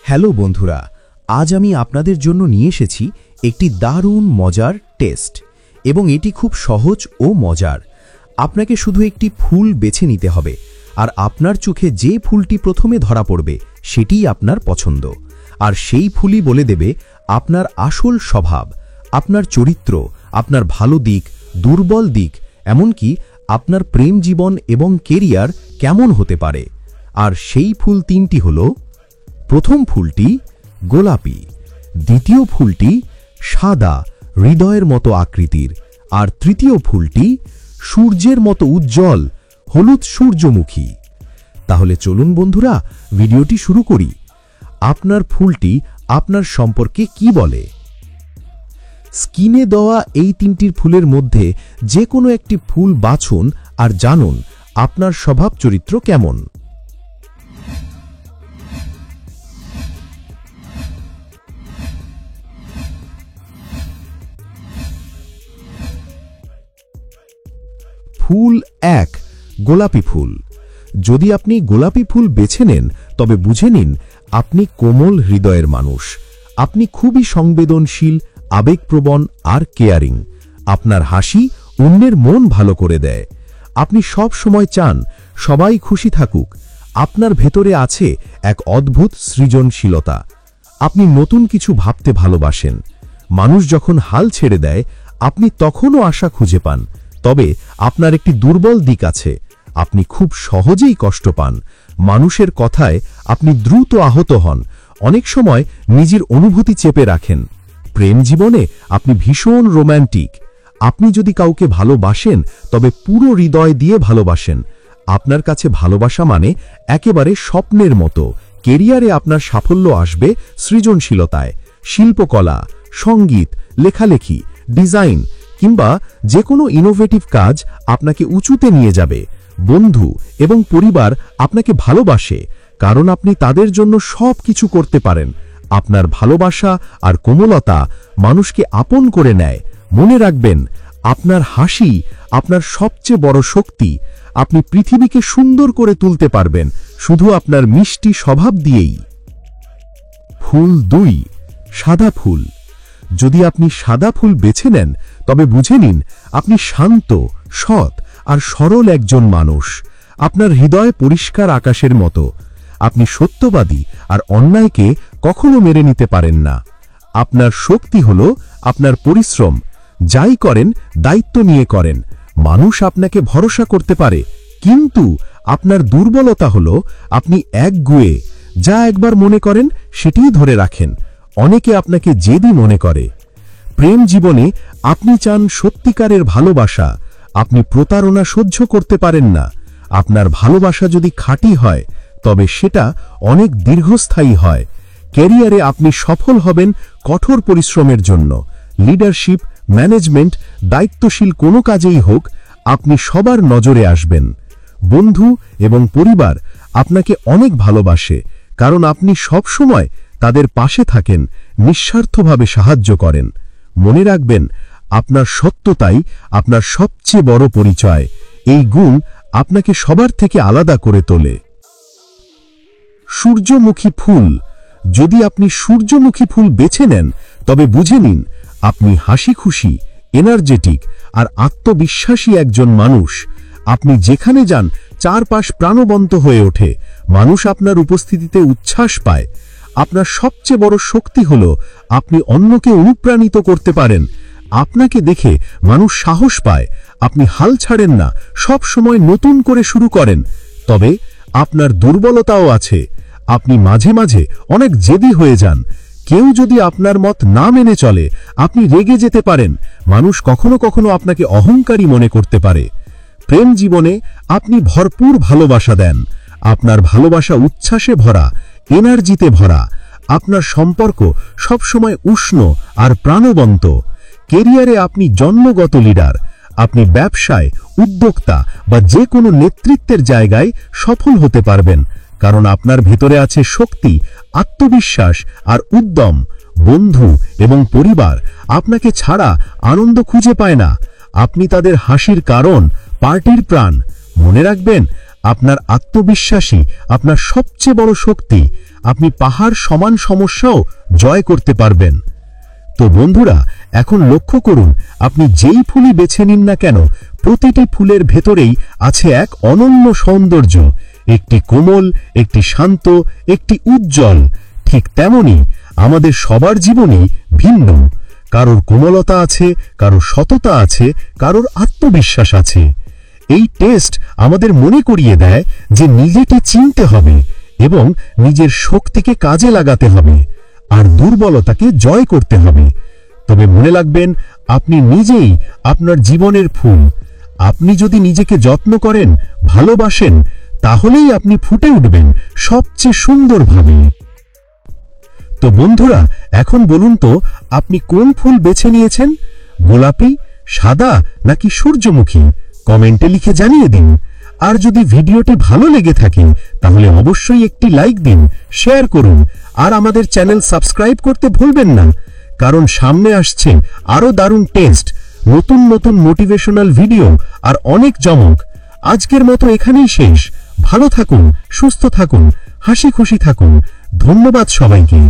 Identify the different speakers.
Speaker 1: Hello বন্ধুরা, আজ আমি আপনাদের জন্য নিয়ে এসেছি একটি দারুণ মজার টেস্ট এবং এটি খুব সহজ ও মজার। আপনাকে শুধু একটি ফুল বেছে নিতে হবে আর আপনার চোখে যে ফুলটি প্রথমে ধরা পড়বে সেটিই আপনার পছন্দ। আর সেই ফুলই বলে দেবে আপনার আসল স্বভাব, আপনার চরিত্র, আপনার ভালো দিক, দুর্বল দিক, এমনকি আপনার প্রেম জীবন এবং কেরিয়ার কেমন হতে পারে। আর সেই ফুল তিনটি হলো: প্রথম ফুলটি গোলাপি, দ্বিতীয় ফুলটি সাদা হৃদয়ের মতো আকৃতির, আর তৃতীয় ফুলটি সূর্যের মতো উজ্জ্বল হলুদ সূর্যমুখী। তাহলে চলুন বন্ধুরা, ভিডিওটি শুরু করি। আপনার ফুলটি আপনার সম্পর্কে কি বলে? স্ক্রিনে দেওয়া এই তিনটির ফুলের মধ্যে যে কোনো একটি ফুল বাছুন আর জানুন আপনার স্বভাব চরিত্র কেমন। ফুল 1, গোলাপি ফুল। যদি আপনি গোলাপি ফুল বেছে নেন তবে বুঝে নিন আপনি কোমল হৃদয়ের মানুষ। আপনি খুবই সংবেদনশীল, আবেগপ্রবণ আর কেয়ারিং। আপনার হাসি অন্যের মন ভালো করে দেয়। আপনি সব সময় চান সবাই খুশি থাকুক। আপনার ভেতরে আছে এক অদ্ভুত সৃজনশীলতা। আপনি নতুন কিছু ভাবতে ভালোবাসেন। মানুষ যখন হাল ছেড়ে দেয় আপনি তখনও আশা খুঁজে পান। তবে আপনার একটি দুর্বল দিক আছে, আপনি খুব সহজেই কষ্ট পান। মানুষের কথায় আপনি দ্রুত আহত হন, অনেক সময় নিজের অনুভূতি চেপে রাখেন। প্রেম জীবনে আপনি ভীষণ রোম্যান্টিক। আপনি যদি কাউকে ভালোবাসেন তবে পুরো হৃদয় দিয়ে ভালোবাসেন। আপনার কাছে ভালোবাসা মানে একেবারে স্বপ্নের মতো। কেরিয়ারে আপনার সাফল্য আসবে সৃজনশীলতায়, শিল্পকলা, সঙ্গীত, লেখালেখি, ডিজাইন কিংবা যে কোনো ইনোভেটিভ কাজ আপনাকে উঁচুতে নিয়ে যাবে। বন্ধু এবং পরিবার আপনাকে ভালোবাসে কারণ আপনি তাদের জন্য সব কিছু করতে পারেন। আপনার ভালোবাসা আর কোমলতা মানুষকে আপন করে নেয়। মনে রাখবেন, আপনার হাসি আপনার সবচেয়ে বড় শক্তি। আপনি পৃথিবীকে সুন্দর করে তুলতে পারবেন শুধু আপনার মিষ্টি স্বভাব দিয়েই। ফুল 2, সাদা ফুল। যদি আপনি সাদা ফুল বেছে নেন তবে বুঝে নিন আপনি শান্ত, সৎ আর সরল একজন মানুষ। আপনার হৃদয় পরিষ্কার আকাশের মতো। আপনি সত্যবাদী আর অন্যায়কে কখনো মেনে নিতে পারেন না। আপনার শক্তি হলো আপনার পরিশ্রম। যাই করেন দায়িত্ব নিয়ে করেন। মানুষ আপনাকে ভরসা করতে পারে, কিন্তু আপনার দুর্বলতা হলো আপনি একগুঁয়ে। যা একবার মনে করেন সেটিই ধরে রাখেন। অনেকে আপনাকে জেদি মনে করে। প্রেম জীবনে আপনি চান সত্যিকারের ভালোবাসা। আপনি প্রতারণা সহ্য করতে পারেন না। আপনার ভালোবাসা যদি খাঁটি হয় তবে সেটা অনেক দীর্ঘস্থায়ী হয়। ক্যারিয়ারে আপনি সফল হবেন কঠোর পরিশ্রমের জন্য। লিডারশিপ, ম্যানেজমেন্ট, দায়িত্বশীল কোনো কাজেই হোক আপনি সবার নজরে আসবেন। বন্ধু এবং পরিবার আপনাকে অনেক ভালোবাসে কারণ আপনি সব সময় তাদের পাশে থাকেন, নিঃস্বার্থভাবে সাহায্য করেন। মনে রাখবেন, আপনার সত্যতাই আপনার সবচেয়ে বড় পরিচয়। এই গুণ আপনাকে সবার থেকে আলাদা করে তোলে। সূর্যমুখী ফুল। যদি আপনি সূর্যমুখী ফুল বেছে নেন তবে বুঝে নিন আপনি হাসি খুশি, এনার্জেটিক আর আত্মবিশ্বাসী একজন মানুষ। আপনি যেখানে যান চারপাশ প্রাণবন্ত হয়ে ওঠে। মানুষ আপনার উপস্থিতিতে উচ্ছ্বাস পায়। আপনার সবচেয়ে বড় শক্তি হলো আপনি অন্যকে অনুপ্রাণিত করতে পারেন। আপনাকে দেখে মানুষ সাহস পায়। আপনি হাল ছাড়েন না, সব সময় নতুন করে শুরু করেন। তবে আপনার দুর্বলতাও আছে। আপনি মাঝে মাঝে অনেক জেদি হয়ে যান। কেউ যদি আপনার মত না মেনে চলে আপনি রেগে যেতে পারেন। মানুষ কখনো কখনো আপনাকে অহংকারী মনে করতে পারে। প্রেম জীবনে আপনি ভরপুর ভালোবাসা দেন। আপনার ভালোবাসা উচ্ছ্বাসে ভরা, এনার্জিতে ভরা। আপনার সম্পর্ক সবসময় উষ্ণ আর প্রাণবন্ত। কেরিয়ারে আপনি জন্মগত লিডার। আপনি ব্যবসায়, উদ্যোক্তা বা যে কোনো নেতৃত্বের জায়গায় সফল হতে পারবেন কারণ আপনার ভেতরে আছে শক্তি, আত্মবিশ্বাস আর উদ্যম। বন্ধু এবং পরিবার আপনাকে ছাড়া আনন্দ খুঁজে পায় না। আপনি তাদের হাসির কারণ, পার্টির প্রাণ। মনে রাখবেন, আপনার আত্মবিশ্বাসী আপনার সবচেয়ে বড় শক্তি। আপনি পাহাড় সমান সমস্যাও জয় করতে পারবেন। তো বন্ধুরা, এখন লক্ষ্য করুন, আপনি যেই ফুলই বেছে নিন না কেন, প্রতিটি ফুলের ভেতরেই আছে এক অনন্য সৌন্দর্য, একটি কোমল, একটি শান্ত, একটি উজ্জ্বল। ঠিক তেমনি আমাদের সবার জীবনই ভিন্ন। কারোর কোমলতা আছে, কারোর সততা আছে, কারোর আত্মবিশ্বাস আছে। এই টেস্ট আমাদের মনে করিয়ে দেয় যে নিজেকে চিনতে হবে এবং নিজের শক্তিকে কাজে লাগাতে হবে, আর দুর্বলতাকে জয় করতে হবে। তবে মনে রাখবেন, আপনি নিজেই আপনার জীবনের ফুল। আপনি যদি নিজেকে যত্ন করেন, ভালোবাসেন, তাহলেই আপনি ফুটে উঠবেন সবচেয়ে সুন্দরভাবে। তো বন্ধুরা, এখন বলুন তো, আপনি কোন ফুল বেছে নিয়েছেন? গোলাপি, সাদা নাকি সূর্যমুখী? কমেন্টে লিখে জানিয়ে দিন। আর যদি ভিডিওটি ভালো লেগে থাকে তাহলে অবশ্যই একটি লাইক দিন, শেয়ার করুন, আর আমাদের চ্যানেল সাবস্ক্রাইব করতে ভুলবেন না। কারণ সামনে আসছে আরো দারুণ টেস্ট, নতুন নতুন মোটিভেশনাল ভিডিও আর অনেক চমক। আজকের মতো এখানেই শেষ। ভালো থাকুন, সুস্থ থাকুন, হাসি খুশি থাকুন। ধন্যবাদ সবাইকে।